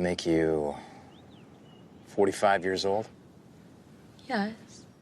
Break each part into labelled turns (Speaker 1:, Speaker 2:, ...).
Speaker 1: make you 45 years old?
Speaker 2: Yes.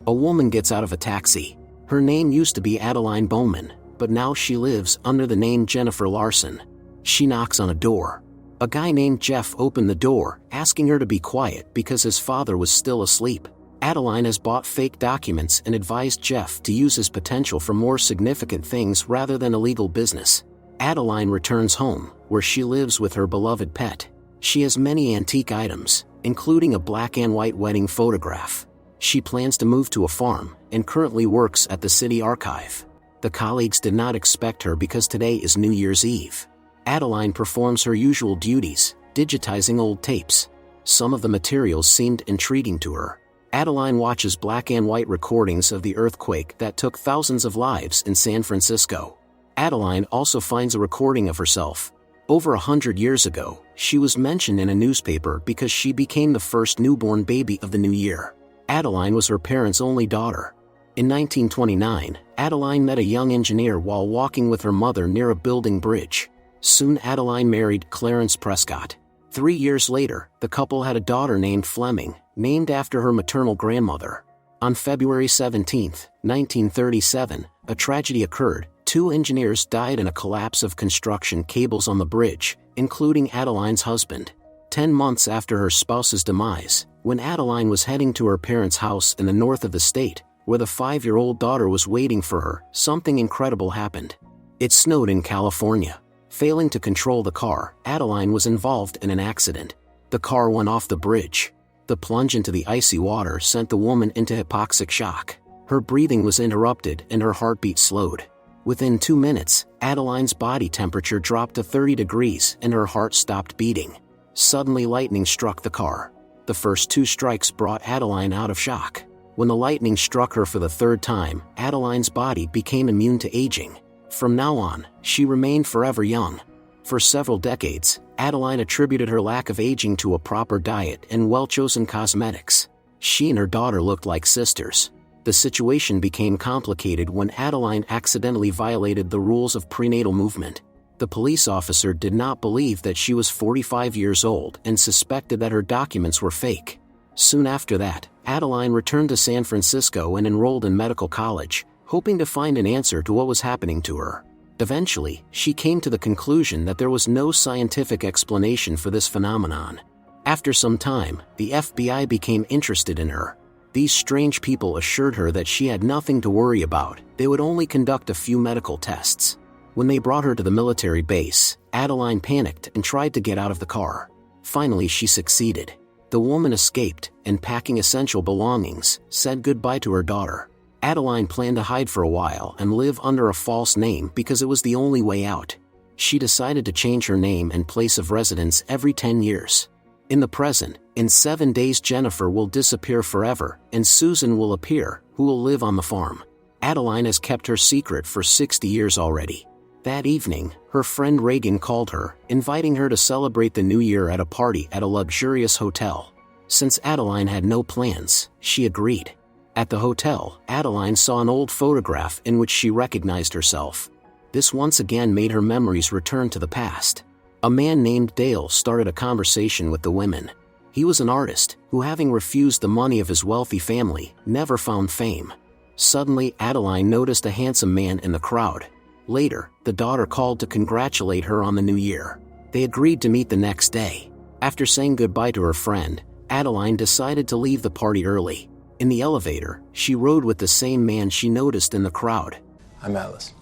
Speaker 3: A woman gets out of a taxi. Her name used to be Adeline Bowman, but now she lives under the name Jennifer Larson. She knocks on a door. A guy named Jeff opened the door, asking her to be quiet because his father was still asleep. Adeline has bought fake documents and advised Jeff to use his potential for more significant things rather than illegal business. Adeline returns home, where she lives with her beloved pet. She has many antique items, including a black and white wedding photograph. She plans to move to a farm, and currently works at the city archive. The colleagues did not expect her because today is New Year's Eve. Adeline performs her usual duties, digitizing old tapes. Some of the materials seemed intriguing to her. Adeline watches black and white recordings of the earthquake that took thousands of lives in San Francisco. Adeline also finds a recording of herself. Over 100 years ago, she was mentioned in a newspaper because she became the first newborn baby of the new year. Adeline was her parents' only daughter. In 1929, Adeline met a young engineer while walking with her mother near a building bridge. Soon Adeline married Clarence Prescott. 3 years later, the couple had a daughter named Fleming, named after her maternal grandmother. On February 17, 1937, a tragedy occurred. 2 engineers died in a collapse of construction cables on the bridge, including Adeline's husband. 10 months after her spouse's demise, when Adeline was heading to her parents' house in the north of the state, where the 5-year-old daughter was waiting for her, something incredible happened. It snowed in California. Failing to control the car, Adeline was involved in an accident. The car went off the bridge. The plunge into the icy water sent the woman into hypoxic shock. Her breathing was interrupted and her heartbeat slowed. Within 2 minutes, Adeline's body temperature dropped to 30 degrees and her heart stopped beating. Suddenly lightning struck the car. The first 2 strikes brought Adeline out of shock. When the lightning struck her for the 3rd time, Adeline's body became immune to aging. From now on, she remained forever young. For several decades, Adeline attributed her lack of aging to a proper diet and well-chosen cosmetics. She and her daughter looked like sisters. The situation became complicated when Adeline accidentally violated the rules of prenatal movement. The police officer did not believe that she was 45 years old and suspected that her documents were fake. Soon after that, Adeline returned to San Francisco and enrolled in medical college, hoping to find an answer to what was happening to her. Eventually, she came to the conclusion that there was no scientific explanation for this phenomenon. After some time, the FBI became interested in her. These strange people assured her that she had nothing to worry about, they would only conduct a few medical tests. When they brought her to the military base, Adeline panicked and tried to get out of the car. Finally, she succeeded. The woman escaped, and packing essential belongings, said goodbye to her daughter. Adeline planned to hide for a while and live under a false name because it was the only way out. She decided to change her name and place of residence every 10 years. In the present, in 7 days Jennifer will disappear forever, and Susan will appear, who will live on the farm. Adeline has kept her secret for 60 years already. That evening, her friend Reagan called her, inviting her to celebrate the new year at a party at a luxurious hotel. Since Adeline had no plans, she agreed. At the hotel, Adeline saw an old photograph in which she recognized herself. This once again made her memories return to the past. A man named Dale started a conversation with the women. He was an artist, who having refused the money of his wealthy family, never found fame. Suddenly, Adeline noticed a handsome man in the crowd. Later, the daughter called to congratulate her on the new year. They agreed to meet the next day. After saying goodbye to her friend, Adeline decided to leave the party early. In the elevator, she rode with the same man she noticed in the crowd.
Speaker 1: I'm Ellis.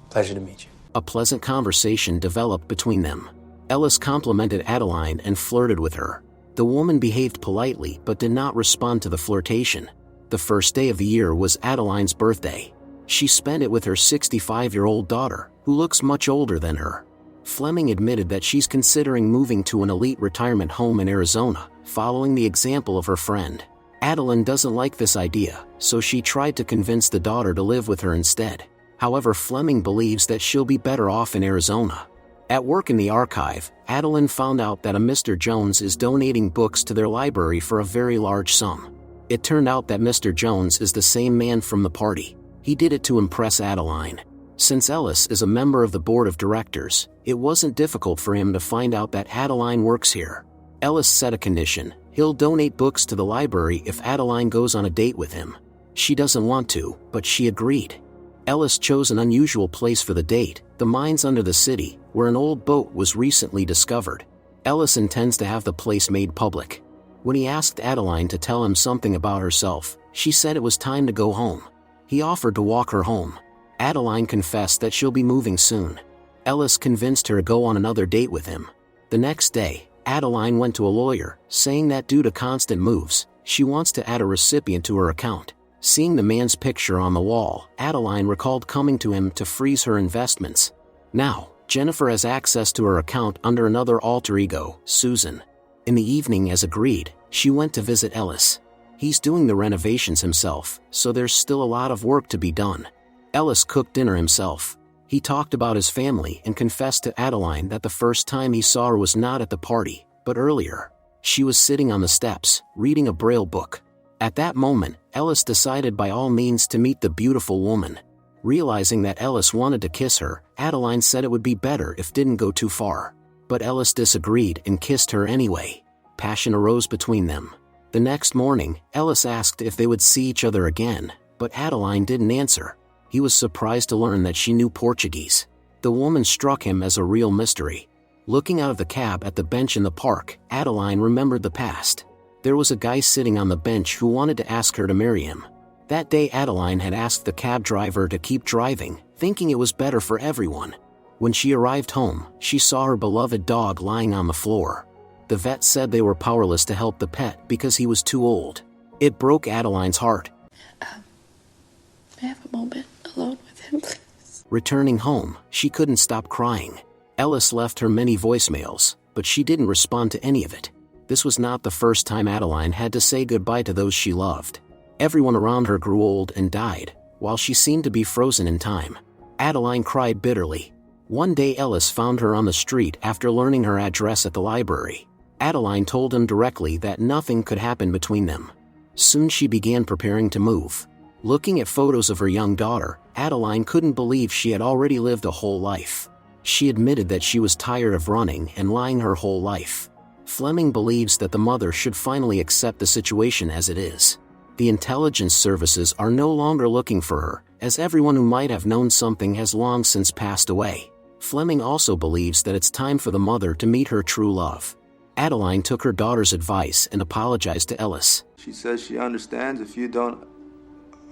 Speaker 1: Pleasure to meet you.
Speaker 3: A pleasant conversation developed between them. Ellis complimented Adeline and flirted with her. The woman behaved politely but did not respond to the flirtation. The first day of the year was Adeline's birthday. She spent it with her 65-year-old daughter, who looks much older than her. Fleming admitted that she's considering moving to an elite retirement home in Arizona, following the example of her friend. Adeline doesn't like this idea, so she tried to convince the daughter to live with her instead. However, Fleming believes that she'll be better off in Arizona. At work in the archive, Adeline found out that a Mr. Jones is donating books to their library for a very large sum. It turned out that Mr. Jones is the same man from the party. He did it to impress Adeline. Since Ellis is a member of the board of directors, it wasn't difficult for him to find out that Adeline works here. Ellis set a condition: he'll donate books to the library if Adeline goes on a date with him. She doesn't want to, but she agreed. Ellis chose an unusual place for the date, the mines under the city, where an old boat was recently discovered. Ellis intends to have the place made public. When he asked Adeline to tell him something about herself, she said it was time to go home. He offered to walk her home. Adeline confessed that she'll be moving soon. Ellis convinced her to go on another date with him. The next day, Adeline went to a lawyer, saying that due to constant moves, she wants to add a recipient to her account. Seeing the man's picture on the wall, Adeline recalled coming to him to freeze her investments. Now, Jennifer has access to her account under another alter ego, Susan. In the evening, as agreed, she went to visit Ellis. He's doing the renovations himself, so there's still a lot of work to be done. Ellis cooked dinner himself. He talked about his family and confessed to Adeline that the first time he saw her was not at the party, but earlier. She was sitting on the steps, reading a Braille book. At that moment, Ellis decided by all means to meet the beautiful woman. Realizing that Ellis wanted to kiss her, Adeline said it would be better if didn't go too far. But Ellis disagreed and kissed her anyway. Passion arose between them. The next morning, Ellis asked if they would see each other again, but Adeline didn't answer. He was surprised to learn that she knew Portuguese. The woman struck him as a real mystery. Looking out of the cab at the bench in the park, Adeline remembered the past. There was a guy sitting on the bench who wanted to ask her to marry him. That day Adeline had asked the cab driver to keep driving, thinking it was better for everyone. When she arrived home, she saw her beloved dog lying on the floor. The vet said they were powerless to help the pet because he was too old. It broke Adeline's heart.
Speaker 2: May I have a moment alone with him, please?
Speaker 3: Returning home, she couldn't stop crying. Ellis left her many voicemails, but she didn't respond to any of it. This was not the first time Adeline had to say goodbye to those she loved. Everyone around her grew old and died, while she seemed to be frozen in time. Adeline cried bitterly. One day Ellis found her on the street after learning her address at the library. Adeline told him directly that nothing could happen between them. Soon she began preparing to move. Looking at photos of her young daughter, Adeline couldn't believe she had already lived a whole life. She admitted that she was tired of running and lying her whole life. Fleming believes that the mother should finally accept the situation as it is. The intelligence services are no longer looking for her, as everyone who might have known something has long since passed away. Fleming also believes that it's time for the mother to meet her true love. Adeline took her daughter's advice and apologized to Ellis.
Speaker 4: She says she understands if you don't...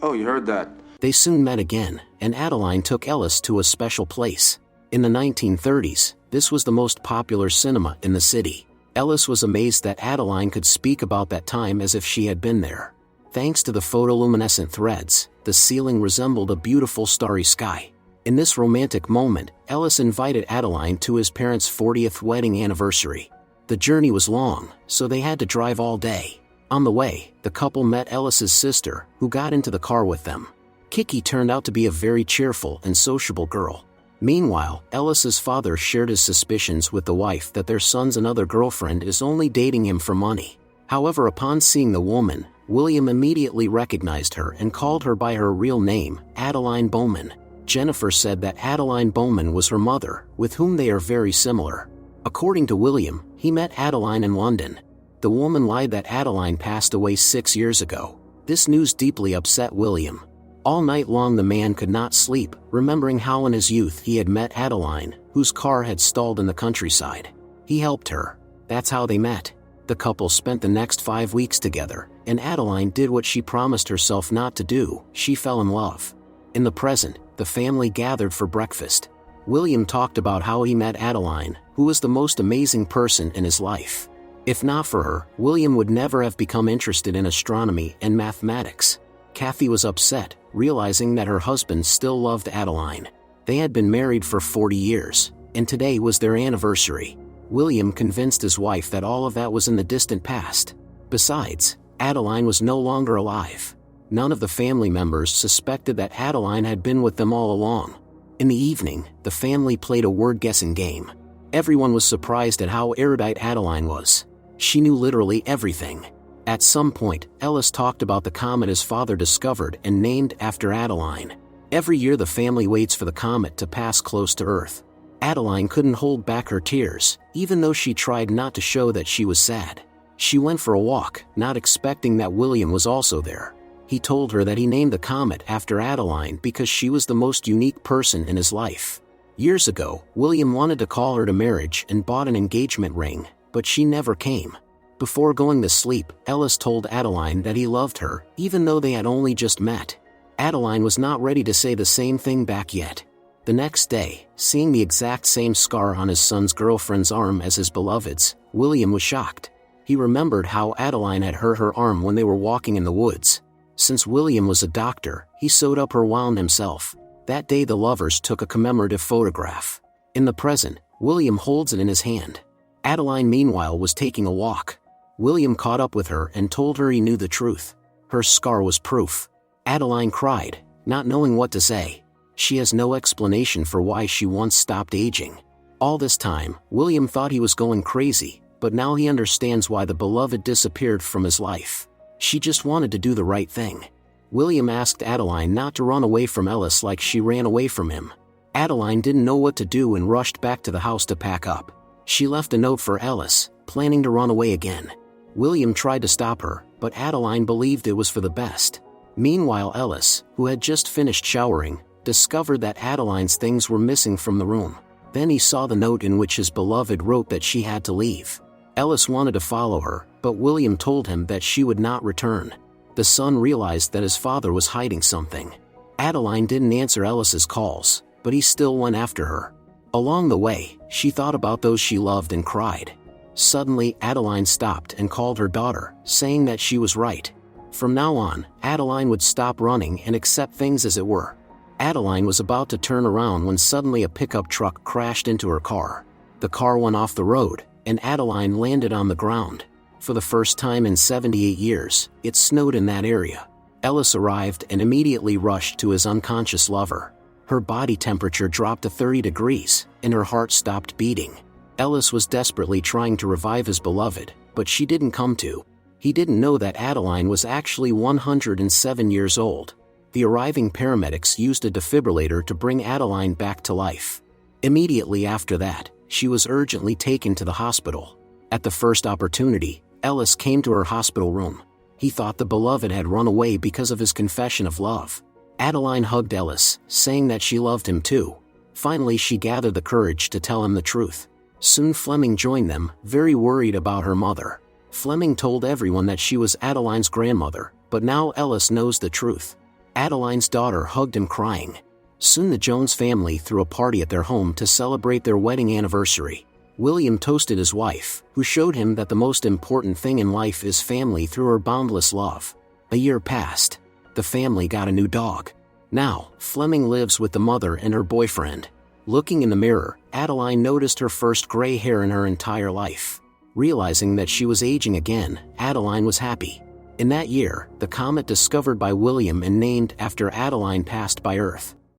Speaker 4: Oh, you heard that.
Speaker 3: They soon met again, and Adeline took Ellis to a special place. In the 1930s, this was the most popular cinema in the city. Ellis was amazed that Adeline could speak about that time as if she had been there. Thanks to the photoluminescent threads, the ceiling resembled a beautiful starry sky. In this romantic moment, Ellis invited Adeline to his parents' 40th wedding anniversary. The journey was long, so they had to drive all day. On the way, the couple met Ellis's sister, who got into the car with them. Kiki turned out to be a very cheerful and sociable girl. Meanwhile, Ellis's father shared his suspicions with the wife that their son's another girlfriend is only dating him for money. However, upon seeing the woman, William immediately recognized her and called her by her real name, Adeline Bowman. Jennifer said that Adeline Bowman was her mother, with whom they are very similar. According to William, he met Adeline in London. The woman lied that Adeline passed away 6 years ago. This news deeply upset William. All night long the man could not sleep, remembering how in his youth he had met Adeline, whose car had stalled in the countryside. He helped her. That's how they met. The couple spent the next 5 weeks together, and Adeline did what she promised herself not to do. She fell in love. In the present, the family gathered for breakfast. William talked about how he met Adeline, who was the most amazing person in his life. If not for her, William would never have become interested in astronomy and mathematics. Kathy was upset, realizing that her husband still loved Adeline. They had been married for 40 years, and today was their anniversary. William convinced his wife that all of that was in the distant past. Besides, Adeline was no longer alive. None of the family members suspected that Adeline had been with them all along. In the evening, the family played a word-guessing game. Everyone was surprised at how erudite Adeline was. She knew literally everything. At some point, Ellis talked about the comet his father discovered and named after Adeline. Every year the family waits for the comet to pass close to Earth. Adeline couldn't hold back her tears, even though she tried not to show that she was sad. She went for a walk, not expecting that William was also there. He told her that he named the comet after Adeline because she was the most unique person in his life. Years ago, William wanted to call her to marriage and bought an engagement ring, but she never came. Before going to sleep, Ellis told Adeline that he loved her, even though they had only just met. Adeline was not ready to say the same thing back yet. The next day, seeing the exact same scar on his son's girlfriend's arm as his beloved's, William was shocked. He remembered how Adeline had hurt her arm when they were walking in the woods. Since William was a doctor, he sewed up her wound himself. That day the lovers took a commemorative photograph. In the present, William holds it in his hand. Adeline meanwhile was taking a walk. William caught up with her and told her he knew the truth. Her scar was proof. Adeline cried, not knowing what to say. She has no explanation for why she once stopped aging. All this time, William thought he was going crazy, but now he understands why the beloved disappeared from his life. She just wanted to do the right thing. William asked Adeline not to run away from Ellis like she ran away from him. Adeline didn't know what to do and rushed back to the house to pack up. She left a note for Ellis, planning to run away again. William tried to stop her, but Adeline believed it was for the best. Meanwhile, Ellis, who had just finished showering, discovered that Adeline's things were missing from the room. Then he saw the note in which his beloved wrote that she had to leave. Ellis wanted to follow her, but William told him that she would not return. The son realized that his father was hiding something. Adeline didn't answer Ellis's calls, but he still went after her. Along the way, she thought about those she loved and cried. Suddenly, Adeline stopped and called her daughter, saying that she was right. From now on, Adeline would stop running and accept things as it were. Adeline was about to turn around when suddenly a pickup truck crashed into her car. The car went off the road, and Adeline landed on the ground. For the first time in 78 years, it snowed in that area. Ellis arrived and immediately rushed to his unconscious lover. Her body temperature dropped to 30 degrees, and her heart stopped beating. Ellis was desperately trying to revive his beloved, but she didn't come to. He didn't know that Adeline was actually 107 years old. The arriving paramedics used a defibrillator to bring Adeline back to life. Immediately after that, she was urgently taken to the hospital. At the first opportunity, Ellis came to her hospital room. He thought the beloved had run away because of his confession of love. Adeline hugged Ellis, saying that she loved him too. Finally, she gathered the courage to tell him the truth. Soon Fleming joined them, very worried about her mother. Fleming told everyone that she was Adeline's grandmother, but now Ellis knows the truth. Adeline's daughter hugged him crying. Soon the Jones family threw a party at their home to celebrate their wedding anniversary. William toasted his wife, who showed him that the most important thing in life is family through her boundless love. A year passed. The family got a new dog. Now, Fleming lives with the mother and her boyfriend. Looking in the mirror, Adeline noticed her first gray hair in her entire life. Realizing that she was aging again, Adeline was happy. In that year, the comet discovered by William and named after Adeline passed by Earth.